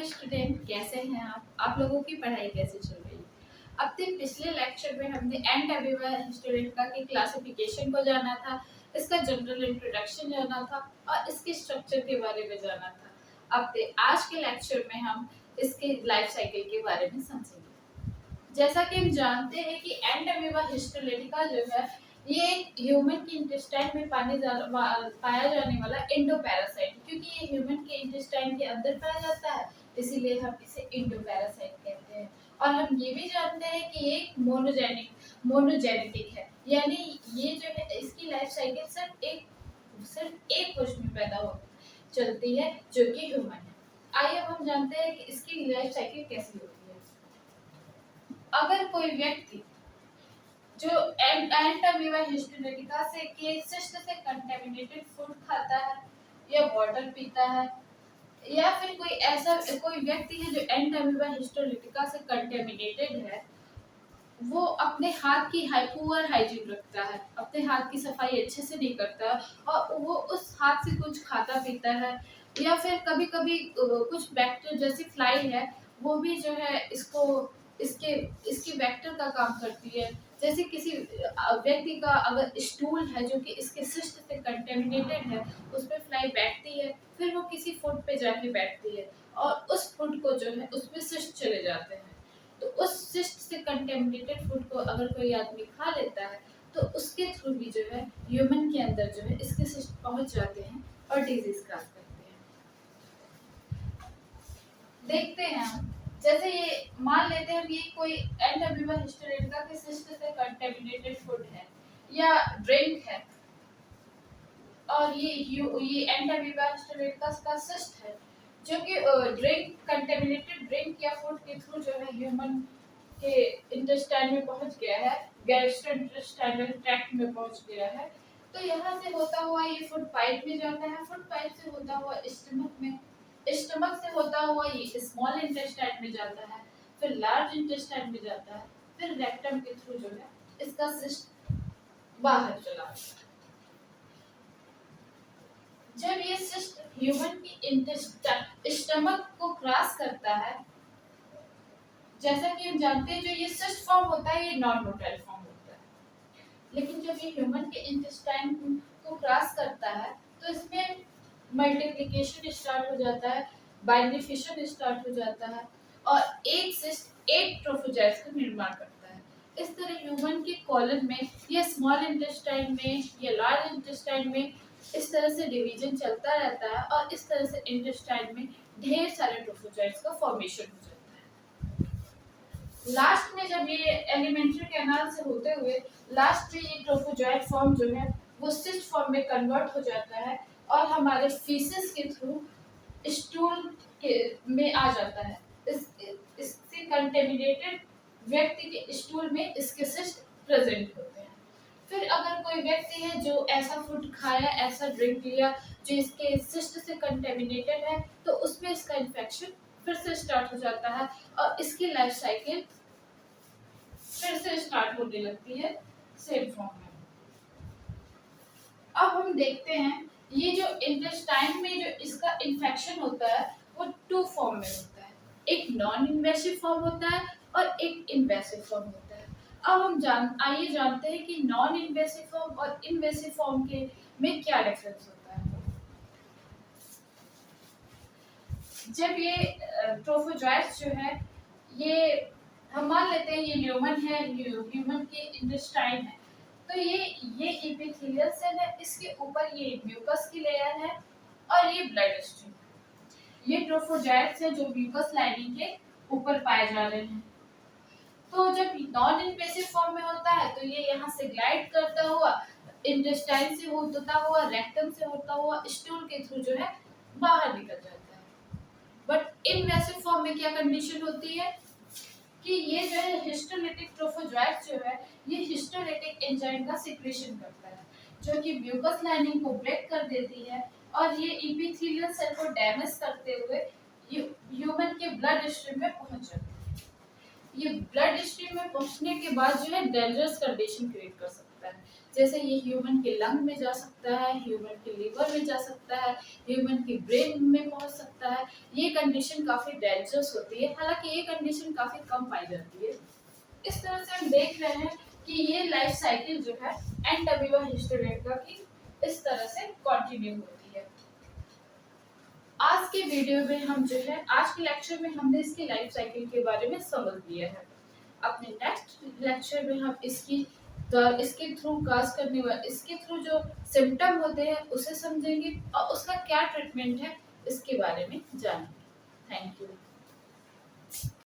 Student, कैसे हैं आप लोगों की पढ़ाई कैसे चल रही है? अपने पिछले लेक्चर में हमने एंड अमीबा स्टूडेंट का की क्लासिफिकेशन को जाना था, इसका जनरल इंट्रोडक्शन जाना था और इसके स्ट्रक्चर के बारे में जाना था। अपने आज के लेक्चर में हम इसके लाइफ साइकिल के बारे में समझेंगे। जैसा कि हम जानते हैं कि एंड अमीबा हिस्टोलिटिका जो है ये ह्यूमन के इंटेस्टाइन में पाया जाने वाला एंडोपैरासाइट, क्योंकि ये ह्यूमन के इंटेस्टाइन के अंदर पाया जाता है, इसीलिए हम इसे एंडोपैरासाइट कहते हैं। और हम ये भी जानते हैं कि ये मोनोजेनेटिक है, यानी ये जो है इसकी लाइफ साइकिल सिर्फ एक पुरुष में पैदा हो चलती है जो कि ह्यूमन है। आइए अब हम जानते हैं कि इसकी लाइफ साइकिल कैसी होती है। अगर कोई व्यक्ति जो एंटामीबा हिस्टोलिटिका से के सिस्ट से कंटेमिनेटेड फूड खाता है या वाटर पीता है, या फिर कोई व्यक्ति है जो एंटामीबा हिस्टोलिटिका से कंटेमिनेटेड है, वो अपने हाथ की पुअर हाइजीन रखता है, अपने हाथ की सफाई अच्छे से नहीं करता और वो उस हाथ से कुछ खाता पीता है, या फिर कभी कभी कुछ बैक्टीरिया जैसी फ्लाई है वो भी जो है इसकी वेक्टर का काम करती है। जैसे किसी व्यक्ति का अगर स्टूल है जो कि इसके सिस्ट से कंटेमिनेटेड है, उस पर फ्लाई बैठती है, फिर वो किसी फूड पे जाके बैठती है और उस फूड को जो है उसमें सिस्ट चले जाते हैं। तो उस सिस्ट से कंटेमिनेटेड फूड को अगर कोई आदमी खा लेता है तो उसके थ्रू भी जो है ह्यूमन के अंदर जो है इसके सिस्ट पहुंच जाते हैं और डिजीज क्रास करते हैं। देखते हैं हम, जैसे ये मान लेते हैं ये कोई एंटामीबा हिस्टोलिटिका के सिस्ट से कंटेमिनेटेड फूड है या ड्रिंक है, और ये एंटामीबा हिस्टोलिटिका का सिस्ट है जो कि कंटेमिनेटेड ड्रिंक या फूड के थ्रू जो है ह्यूमन के इंटेस्टाइन में पहुंच गया है, गैस्ट्रोइंटेस्टाइनल ट्रैक्ट में पहुंच गया है। तो यहाँ से होता हुआ ये फूड पाइप में जाता है, फूड पाइप से होता हुआ स्टमक में, स्टमक से होता हुआ ये स्मॉल इंटेस्टाइन में जाता है, फिर लार्ज इंटेस्टाइन में जाता है, फिर रेक्टम के थ्रू जो है इसका सिस्ट बाहर चला आता है। जब ये सिस्ट ह्यूमन की स्टमक को क्रॉस करता है, जैसा कि हम जानते हैं जो ये सिस्ट फॉर्म होता है ये नॉन मोटाइल फॉर्म होता है, लेकिन जब ये ह्यूमन के इंटेस्टाइन को क्रॉस करता है तो इसमें मल्टीप्लिकेशन स्टार्ट हो जाता है, बाइनरी फिशन स्टार्ट हो जाता है और एक सिस्ट एक ट्रोफोजाइट्स का निर्माण करता है। इस तरह ह्यूमन के कॉलन में या स्मॉल इंटेस्टाइन में या लार्ज इंटेस्टाइन में इस तरह से डिवीजन चलता रहता है और इस तरह से इंटेस्टाइन में ढेर सारे ट्रोफोजाइट्स का फॉर्मेशन हो जाता है। लास्ट में जब ये एलिमेंट्री कैनाल से होते हुए लास्ट में ये ट्रोफोजाइट फॉर्म जो है वो सिस्ट फॉर्म में कन्वर्ट हो जाता है और हमारे फीसेस के थ्रू स्टूल के में आ जाता है। इससे कंटेमिनेटेड व्यक्ति के स्टूल में इसके सिस्ट प्रेजेंट होते हैं। फिर अगर कोई व्यक्ति है जो ऐसा फूड खाया, ऐसा ड्रिंक लिया जो इसके सिस्ट से कंटेमिनेटेड है, तो उसमें इसका इन्फेक्शन फिर से स्टार्ट हो जाता है और इसकी लाइफ साइकिल फिर से स्टार्ट होने लगती है सेम फॉर्म में। अब हम देखते हैं ये जो इंटेस्टाइन में जो इसका इन्फेक्शन होता है वो टू फॉर्म में होता है, एक नॉन इन्वेसिव फॉर्म होता है और एक इन्वेसिव फॉर्म होता है। अब हम आइए जानते हैं कि नॉन इन्वेसिव फॉर्म और इन्वेसिव फॉर्म के में क्या डिफरेंस होता है। जब ये ट्रोफोजाइट्स जो है ये हम मान लेते हैं ये ह्यूमन है, ह्यूमन के इंटेस्टाइन है, तो ये एपिथेलियल सेल है, इसके ऊपर ये म्यूकस की लेयर है और ये ब्लड स्ट्रीम। ये ट्रोफोजाइट्स है जो म्यूकस लाइनिंग के ऊपर पाए जा रहे हैं। तो जब नॉन इन्वेसिव फॉर्म में होता है तो ये यहाँ से ग्लाइड करता हुआ इंटेस्टाइन से होता हुआ रेक्टम से होता हुआ स्टूल के थ्रू जो है बाहर निकल जाता है। बट इन्वेसिव फॉर्म में क्या कंडीशन होती है कि ये जो है हिस्टोलिटिक ट्रोफोजाइट्स जो है ये हिस्टोलिटिक एंजाइम का सिक्रेशन करता है जो कि म्यूकस लाइनिंग को ब्रेक कर देती है और ये एपिथेलियल सेल को डैमेज करते हुए ह्यूमन के ब्लड स्ट्रीम में पहुंच जाती है। ये ब्लड स्ट्रीम में पहुंचने के बाद जो है डेंजरस कंडीशन क्रिएट कर सकता है, जैसे ये ह्यूमन के लंग में जा सकता है, ह्यूमन के लिवर में जा सकता है, ह्यूमन की ब्रेन में पहुंच सकता है। ये कंडीशन काफ़ी डेंजरस होती है, हालांकि ये कंडीशन काफ़ी कम पाई जाती है। इस तरह से हम देख रहे हैं कि ये लाइफ साइकिल जो है एंड अमीबा हिस्टोडेंटा की इस तरह से कंटिन्यू होती है। आज के वीडियो में हम जो है, आज के लेक्चर में हमने इसकी लाइफ साइकिल के बारे में समझ लिया है। अपने नेक्स्ट लेक्चर में हम इसके थ्रू काज करने वाले, इसके थ्रू जो सिम्टम होते हैं उसे समझेंगे और उसका क्या ट्रीटमेंट है इसके बारे में जानेंगे। Thank you.